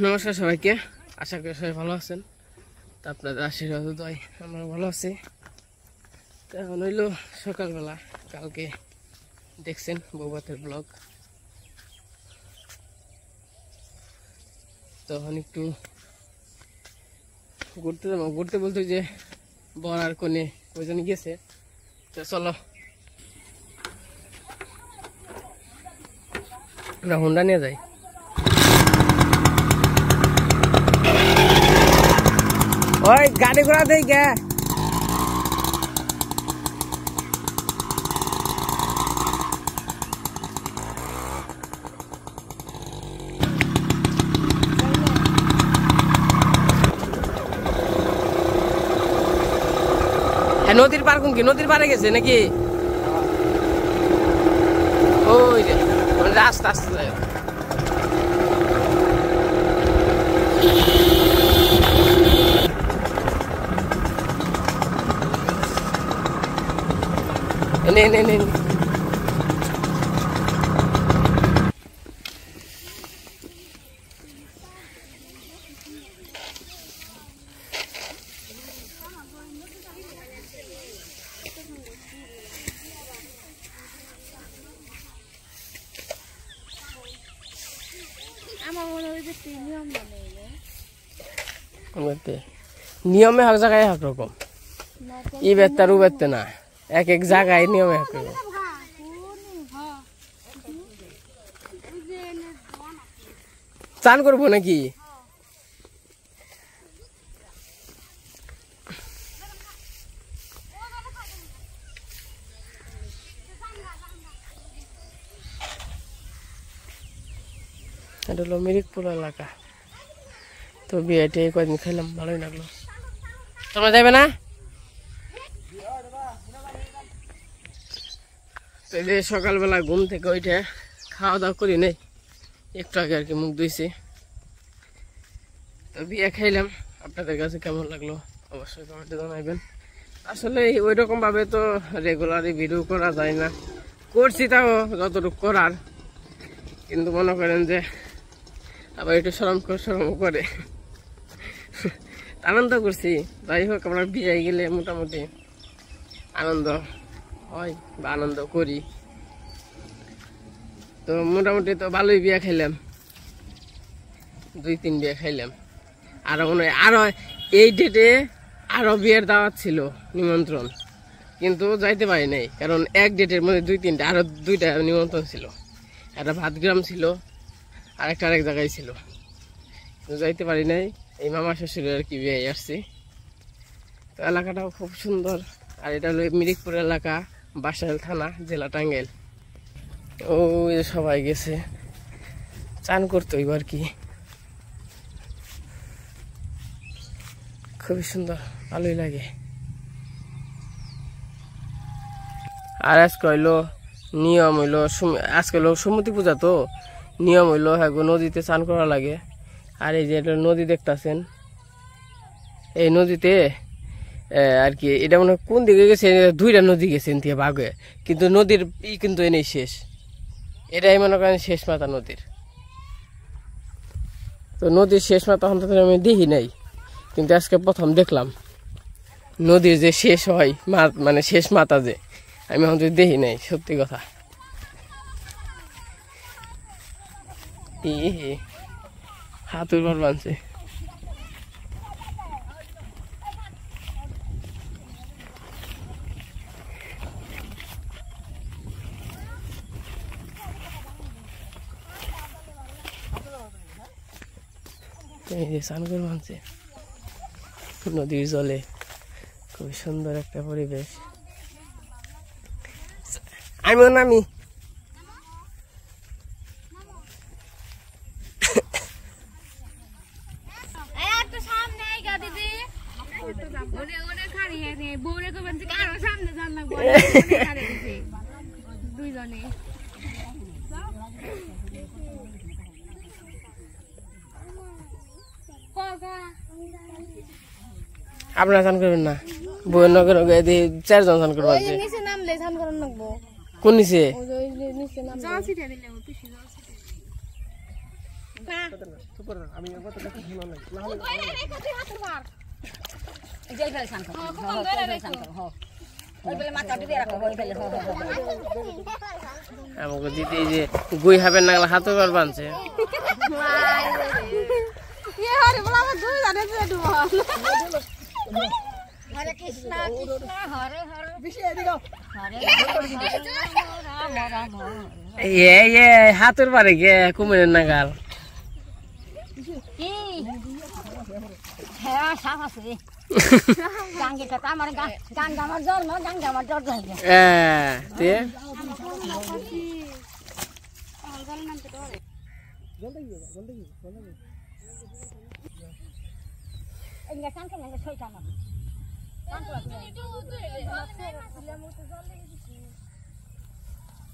নমস্কার সবাইকে, আশা করি সবাই ভালো আছেন। তা আপনাদের আশীর্বাদ দয় আমরা ভালো আছি। তো এখন হইল সকালবেলা, কালকে দেখছেন বৌভাতের ব্লগ। তখন একটু ঘুরতে বলতে যে বর আর কোনে ওইজনে গেছে। তো চলো আমরা হোন্ডা নিয়ে যাই। ওই গাড়ি ঘোড়া দেই কে নদীর পার কোন কি নদীর পারে গেছে নাকি? ওই যে রাস্তা আস্তে যায়। নে নিয়মে হক জায়গায় এক রকম, ই বেত্তার ও বেত্তে না, এক এক জায়গায় নিয়মে এক রকম। চান করবো নাকি? এটা হলো মিরিকপুর এলাকা। তো বিয়েটা কয়েকদিন খেলাম, ভালোই লাগলো। তোমরা যাবে না? তো যে সকালবেলা ঘুম থেকে ওইটা খাওয়া দাওয়া করি নেই, একটু আগে আর কি মুখ ধুইছি। তো বিয়ে খাইলাম, আপনাদের কাছে কেমন লাগলো অবশ্যই কমেন্টে জানাবেন। আসলে ওই রকম ভাবে তো রেগুলারই ভিডিও করা যায় না, করছি তাও যতটুকু করার, কিন্তু মনে করেন যে আবার একটু শরম করে আনন্দ করছি। যাই হোক, আমরা বিয়ে গেলে মোটামুটি আনন্দ হয় বা আনন্দ করি। তো মোটামুটি তো ভালোই বিয়ে খাইলাম, 2-3 বিয়ে খাইলাম। আরো মনে হয় আরো এই ডেটে আরো বিয়ের দাওয়াত ছিল, নিমন্ত্রণ, কিন্তু যাইতে পারি নাই, কারণ এক ডেটের মধ্যে 2-3টা আরো 2টা নিমন্ত্রণ ছিল। একটা ভাতগ্রাম ছিল, আর একটা আরেক জায়গায় ছিল, যাইতে পারি নাই। এই মামা শ্বশুরের আর কি বিয়ে আসছি। তো এলাকাটাও খুব সুন্দর। আর এটা হলো মিরিকপুর এলাকা, বাসাইল থানা, জেলা টাঙ্গাইল। ওই সবাই গেছে চান করতে, এবার কি খুবই সুন্দর, ভালোই লাগে। আর আজকে হইলো নিয়ম হইলো, আজকে হলো সমুদ্র পূজা, তো নিয়ম হইলো হ্যাঁ নদীতে চান করা লাগে। আর এই যে নদী দেখতেছেন, এই নদীতে আর কি এটা মনে হয় কোন দিকে গেছে, 2টা নদী গেছে এদিকে ভাগে, কিন্তু নদীর কিন্তু এনেই শেষ, এটাই মনে করেন শেষ মাথা নদীর। তো নদীর শেষ মাথা এখন তো আমি দেখি নাই, কিন্তু আজকে প্রথম দেখলাম নদীর যে শেষ হয়, মানে শেষ মাথা যে, আমি এখন যদি দেখি নাই, সত্যি কথা। হাতুর ঘর বানছে। সানগর বানছে নদীর জলে, খুবই সুন্দর একটা পরিবেশ। আমি আপনারা চান করবেন না? বইয়ের নগর 4 জন চান করবো। কোন নিচে? করে আমি একবার তো দেখি শোনা নাই না হলে জেল ফেলে শান্ত ওই বলে মাথা ডুবে রাখো ওই ফেলে আমাকে দিতে এই যে গুই হাবেন না হাতে বল বানছে ये हरे बोला मैं दूर जाने से डूबा हरे कृष्णा कृष्णा हरे हरे विषय दिखाओ हरे राम राम ये हाथुर पारे के कुमिर नागाल की है साफ আছে গাঙ্গে কথা আমার গান আমার জ্বর না গান আমার জ্বর যায় তে enggak kan kan enggak soal sama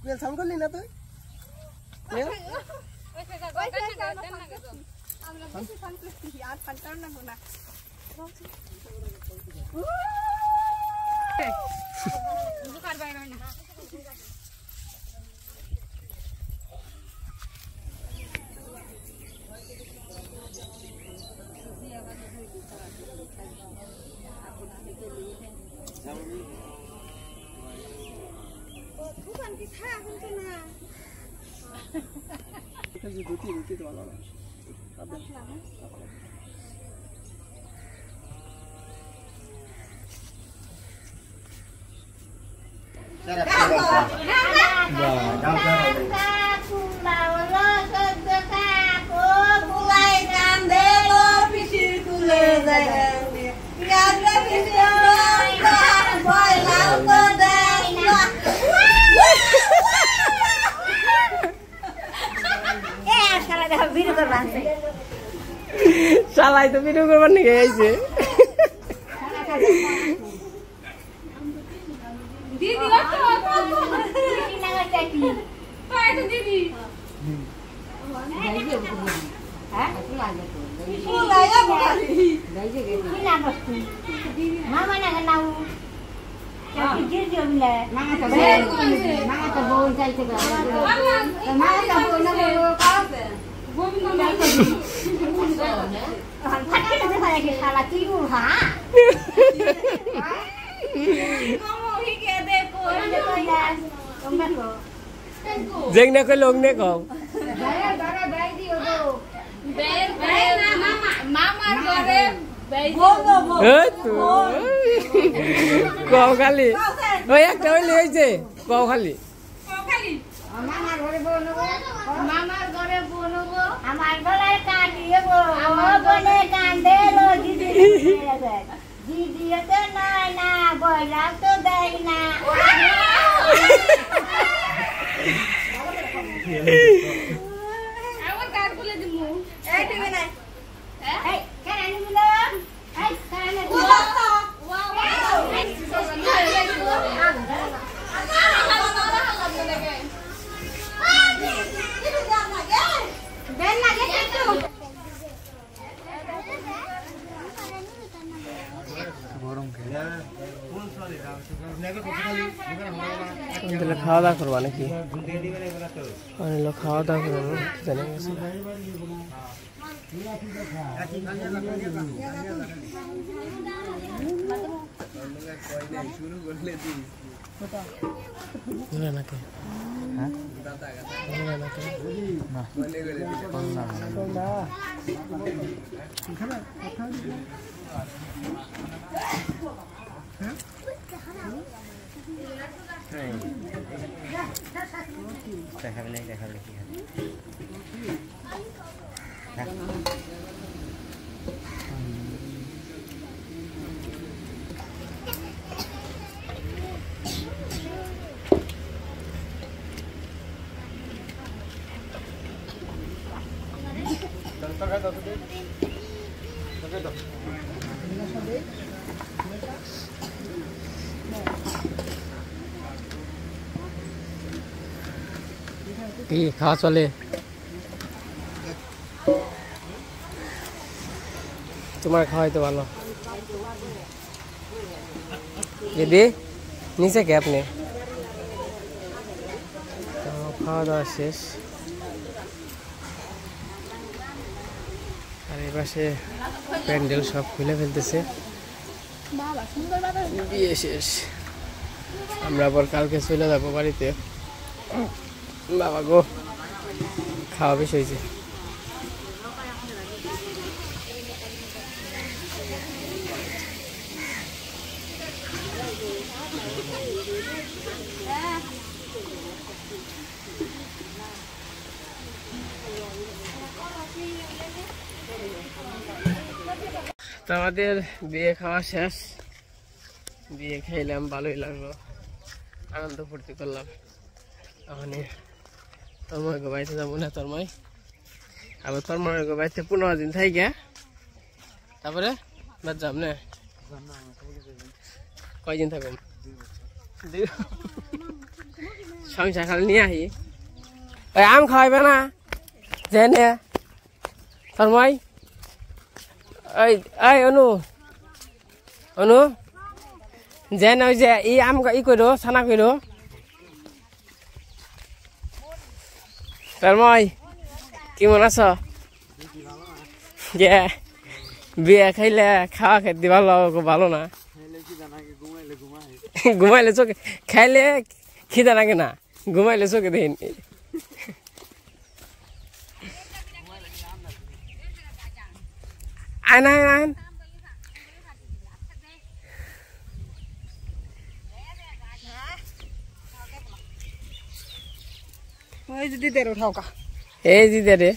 bell sound করলি না তুই বেল bukan kita kena এটা যে দুটি তো ভালো না শালাই তো ভিডিও করবার নাকি আইছে দিদি দিদি না চাকি পায় তো দিদি হ্যাঁ ফুলাইয়া বলি দাইজে গেলি কি না বস্তু মামা না নাও চাকি জিজি বলে মামা তো বোন চাইতে গা মামা তো বোন না বলো কাছে গোবিন্দ চাইতে ফাটকে না দেখা কি শালা তুই হা যেগনে কই লংনে কও মামার ঘরে কও খালি ওই একটা হইলে হইছে কও খালি মামার ঘরে বনবো মামার ঘরে বনবো আমার গলায় কাটিয়ে আমার বনে কান্দে লো দিদি দিদি তো নয় না বইলা তো দেয় না আমার কাট বলে দিমু এই দিবে না এই কেন নিল এই কেন নিল খাওয়া দাওয়া করবা নাকি অনেক লোক খাওয়া দাওয়া করবো জানে নাকি দেখাবে কি হবে কি খাওয়া চলে তোমার খাওয়াই তো ভালো দিদি নিচে কে আপনি খাওয়া দাওয়া শেষ পাশে প্যান্ডেল সব খুলে ফেলতেছে। বিয়ে শেষ, আমরা আবার কালকে চলে যাবো বাড়িতে। বাবা গো, খাওয়া বেশি হয়েছে। তো আমাদের বিয়ে খাওয়া শেষ, বিয়ে খাইলাম, ভালোই লাগলো, আনন্দ ফুর্তি করলাম। ওখানে তন্ময় গো বাড়িতে যাবো না, তন্ময় আবার তন্ময় গো বাড়িতে 15 দিন থাকি, তারপরে বাদ যাম না। কয়দিন থাকো? সংসার খালি নিয়ে আহি। ওই আম খাওয়াইবে না জেনে তন্ময়? ওই ওই অনু অনু যেন ওই যে ই আম ই করো, ছানা করো। তন্ময় কেমন আছো? বিয়ে খাইলে খাওয়া খেতে ভালো না, ঘুমাইলে চোখে, খাইলে খিদা লাগে না, ঘুমাইলে চোখে দেন। আইন আইন আইন, ওই যে দিদের উঠাও কা, এই দিদে রে।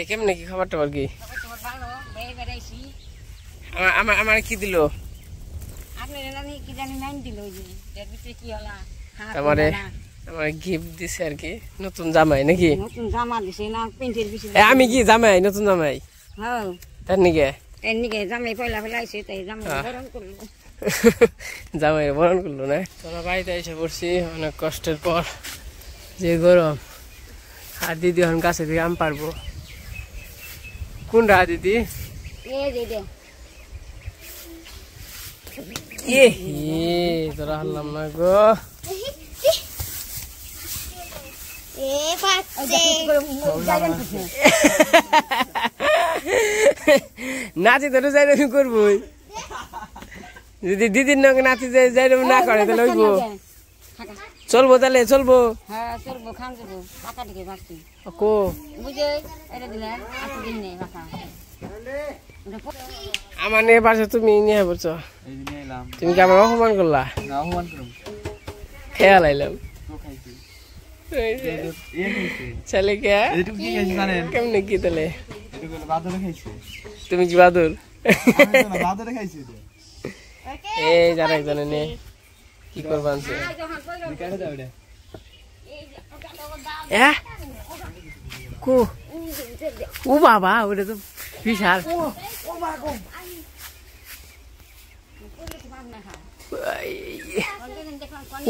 কেমনে কি খাবার টাবার কি? আমার কি দিল? আমার গিফট দিছে আর কি, নতুন জামাই নাকি? নতুন জামা দিছে না, প্যান্টের বিছে। আমি কি জামাই, নতুন জামাই? হ্যাঁ তার নিকে জামাই পয়লা ফেলাইছে, তাই জামাই বরণ করলো। জামাই বরণ করলো না। তোরা বাড়িতে এসে পড়ছি অনেক কষ্টের পর, যে গরম। আর দিদি এখন গাছে থেকে আম পারবো। কোনটা দিদি? তোরা হারলাম না গো। নাচি তো যাই করবো, যদি দিদির নাকি নাচি যাই না করে তাহলে হইব। চলবো তাহলে, চলবো। আমার নিয়ে পারছো, তুমি নিয়ে পড়ছো। তুমি কি আমার অপমান করলা? খেয়াল আইলাম কেমনে কি তাহলে? তুমি কি বাদুর? এই যারা একজনে নে কি করবা? ও বাবা, ওটা তো বিশাল।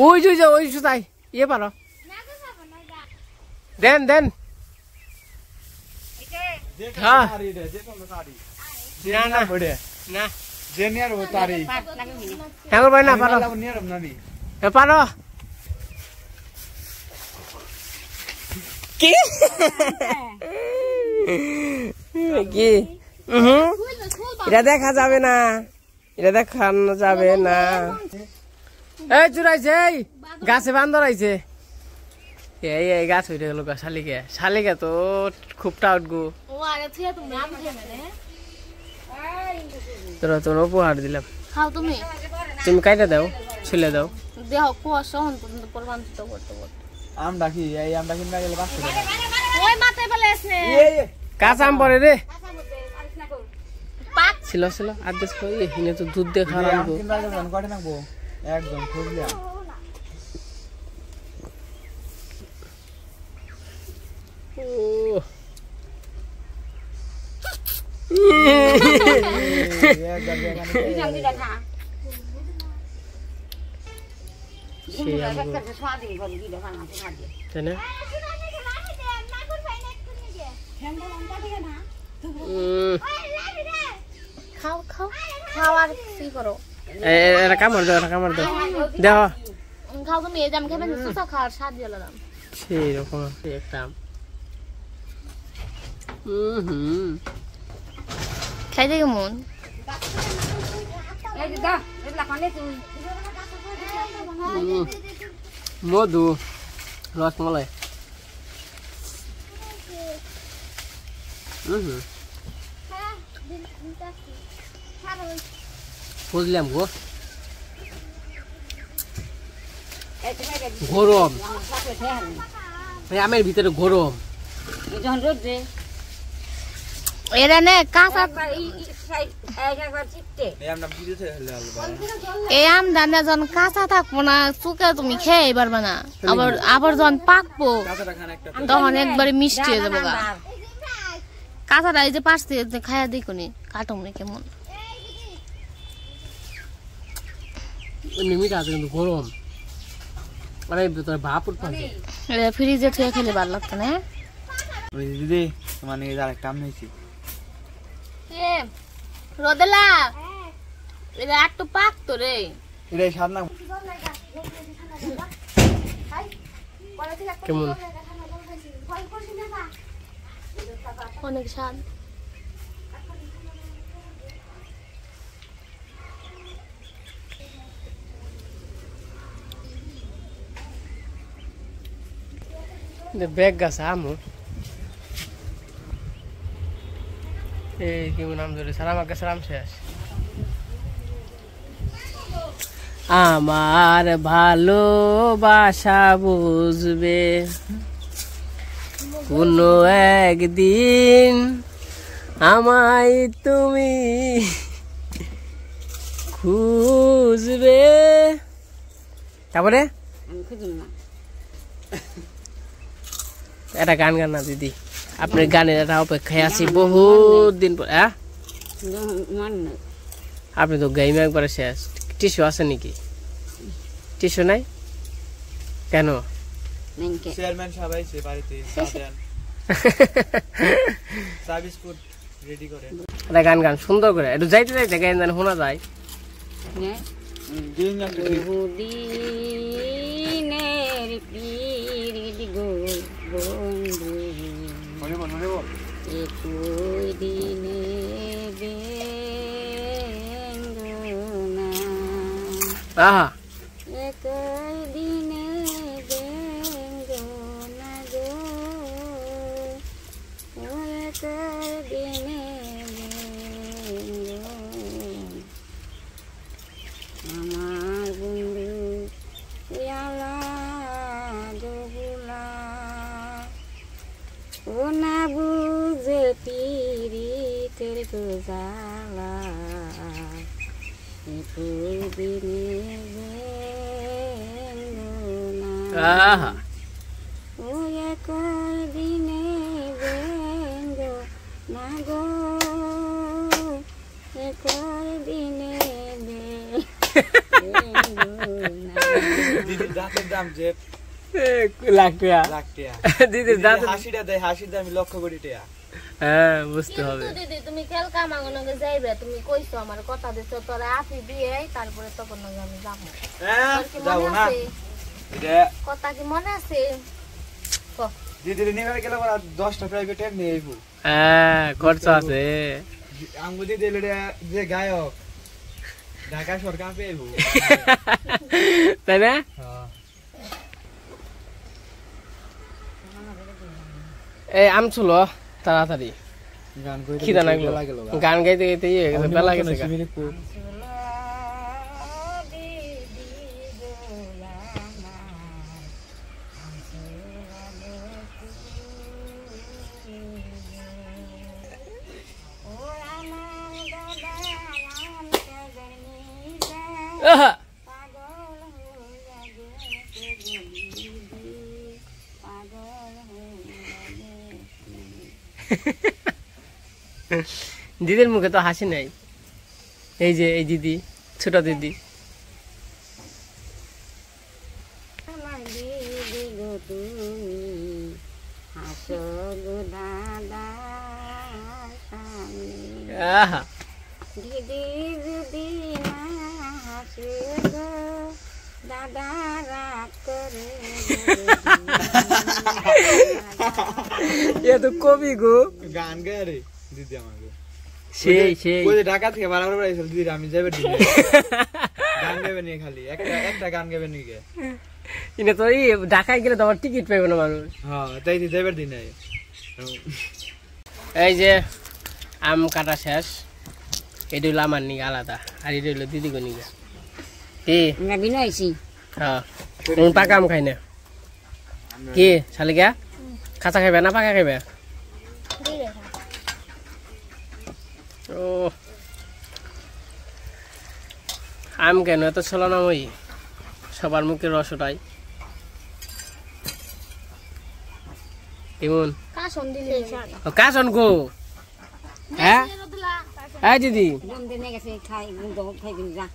ওই যে ওই তাই ইয়ে পারো, দেন দেন। হ্যাঁ না না হ্যাঁ ভাই, না পারো পারো কি কি? এটা দেখা যাবে না, এটা দেখানো যাবে না। এই চুরাইছে, এই গাছে বান্দর আইছে। এই গাছ হইতে গেল শালিকে, শালিকে তো খুব টাউট গো। তোরা তোর উপহার দিলাম, তুমি কাইটা দাও, ছুলে দাও। কাঁচা আম পরে রে ছিল ছিল আদেশ করে তো দুধ দিয়ে খাওয়া একদম কামড় দাও, কামড় দাও, দেখ খাও তুমি, এই যে আমি খাবেন সুসা খাওয়ার স্বাদ দিয়ে দিলাম। সেই রকম আছে একটা আম। খাইতে কেমন? মধু রসমলাই। বুঝলাম গো, গরম আমের ভিতরে গরম। এরা নে কাঁচা এই আম দানা যখন কাঁচা থাকবো না চুকে তুমি খেয়ে পারবে না, আবার আবার যখন পাকবো তখন একবারে মিষ্টি হয়ে যাবো গা। কাঁচাটা এই যে পাশে খাইয়া দেখুনি কাটম রে কেমন মিঠা আছে কিন্তু গরম, মানে ভিতরে ভাপ উঠছে। ফ্রিজে থুয়ে খেলে ভালো লাগতো না। দিদি তোমার নিয়ে আরেকটা আম নিয়েছি। রোদেলা এটা একটু পাক তো রে, এটাই স্বাদ না কেমন অনেক স্বাদ। ব্যাগ গাছ আমু এই কি নাম ধরে সারা আমার গাছের আম শেষ। আমার ভালোবাসা বুঝবে কোনো একদিন, আমায় তুমি খুঁজবে। তারপরে একটা গান গান না দিদি, আপনার গানের একটা অপেক্ষায় আছি বহুত দিন পর। হ্যাঁ আপনি তো গাইম একবারে শেষ। টিস্যু আছে নাকি? টিস্যু নাই কেন? চেয়ারম্যান সবাই আইছে বাড়িতে, চা বিস্কুট রেডি করে। একটা গান গান সুন্দর করে, একটু যাইতে যাইতে গান গান শোনা যায়। আহা আমার বন্ধু দোলা ও না বুঝে পিরিতের গোজালা আহা ও দিনে বেঙ্গ না গো দিনে দিদির দাঁতের দাম যে লাখ টাকা, লাখ টাকা। দিদির দাঁত হাসিটা দেয়, হাসির দাম লক্ষ কোটি টাকা। হ্যাঁ বুঝতে হবে। দিদি তুমি কালকা মাগনকে যাইবে, তুমি কইছো আমার কথা দিছো তোরা আসি দিয়ে তারপরে তখন আমি যাবো। হ্যাঁ যাবো না, কথা কি মনে আছে? দিদির নিয়ে গেলে 10টা প্রাইভেট নিয়ে আইবো। হ্যাঁ খরচা আছে। আঙ্গু দিদি যে গায়ক ঢাকা সরকার পেয়েবো, তাই না? এই আম ছিল তাড়াতাড়ি, খিদা লাগলো, গান গাইতে গাইতে বেলা গেছে। আহা দিদির মুখে তো হাসি নাই। এই যে এই দিদি, ছোট দিদি। আহা দিদি যদি না হাসে গো দাদা রাগ করে এ তো কবি গো গান গায় রে দিদি আমাকে সেই সেই ওই যে ঢাকা থেকে বারবার আইছিল দিদি আমি যাবে দিদি গান গাবে নি খালি একটা গান গাবে নি কে ইনে তো এই ঢাকায় গেলে তো আবার টিকিট পাইবে না মানুষ হ্যাঁ তাই দি যাবে দিন নাই এই যে আম কাটা শেষ এটা হলো আমার নিগে আলাদা আর এটা হলো দিদি গো নিগে কি আমরা বিনয়ছি হ্যাঁ তুমি পাকা আম খাই না কি শালিকা কাঁচা খাইবে না পাকা খাইবে ও আম কেন এত ছিল না ওই সবার মুখে রস ওটাই কেমন কাশন গো হ্যাঁ হ্যাঁ দিদি বন্ধে নিয়ে গেছে খাই খাই দিন যা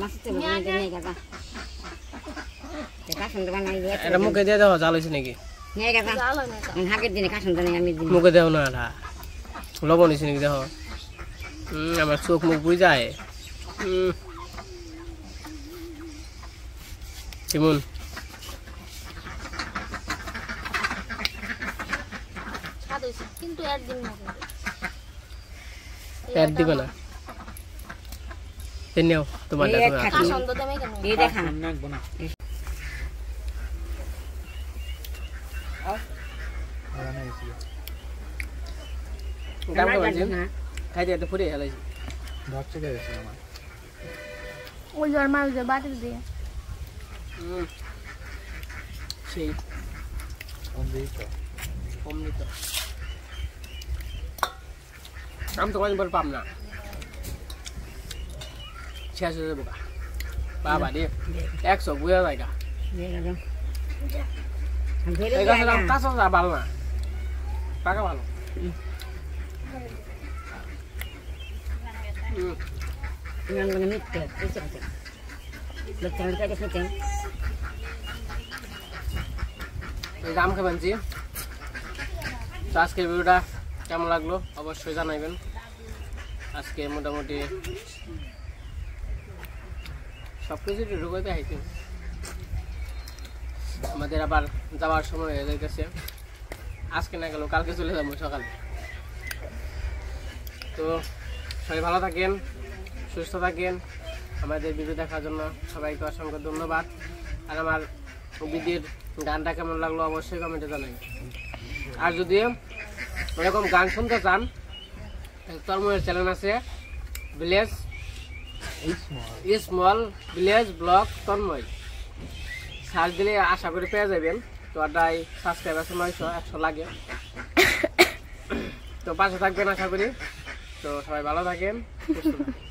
মাসিতে বন্ধে নিয়ে গেছে কাশন বানাই দিয়ে এটা মুখে দিয়ে দাও জাল হয়েছে নাকি নিয়ে গেছে হাগের দিনে কাশন নিয়ে আমি দিন মুখে দেও না এটা লবণ হয়েছে নাকি দেখো আমার চোখ মুখ বুঝ যায় কেমন কিন্তু একদিন প্যার দিবে না নেও তোমার এই দেখা নাকবো না খাইতে একটা ফুটে হেলাইছি ধরছে কে গেছে আমার ওই আর মাছ দিয়ে বাটি দিয়ে সেই কোন দিই তো অমনি তো আমি তো কদিন পর পাম না শেষ হয়ে যাবো বাবা রে 100 বুঝা যায় গা এই গাছের আম কাঁচা ভালো না পাকা ভালো মিথ্যে আম খাবেনছি তো আজকের ভিডিওটা কেমন লাগলো অবশ্যই জানাবেন আজকে মোটামুটি সবকিছু ঢুকাইতে হাইছি আমাদের আবার যাওয়ার সময় হয়ে যাইতেছে আজকে না গেল কালকে চলে যাবো সকালে তো সবাই ভালো থাকেন সুস্থ থাকেন আমাদের ভিডিও দেখার জন্য সবাইকে অসংখ্য ধন্যবাদ আর আমার দিদির গানটা কেমন লাগলো অবশ্যই কমেন্টে জানাবেন আর যদি এরকম গান শুনতে চান তন্ময়ের চ্যানেল আছে village small village vlog Tanmoy search দিলে আশা করি পেয়ে যাবেন তো ওটাই সাবস্ক্রাইব আছে 900 লাগে তো পাশে থাকবেন আশা করি তো সবাই ভালো থাকেন সুস্থ থাকেন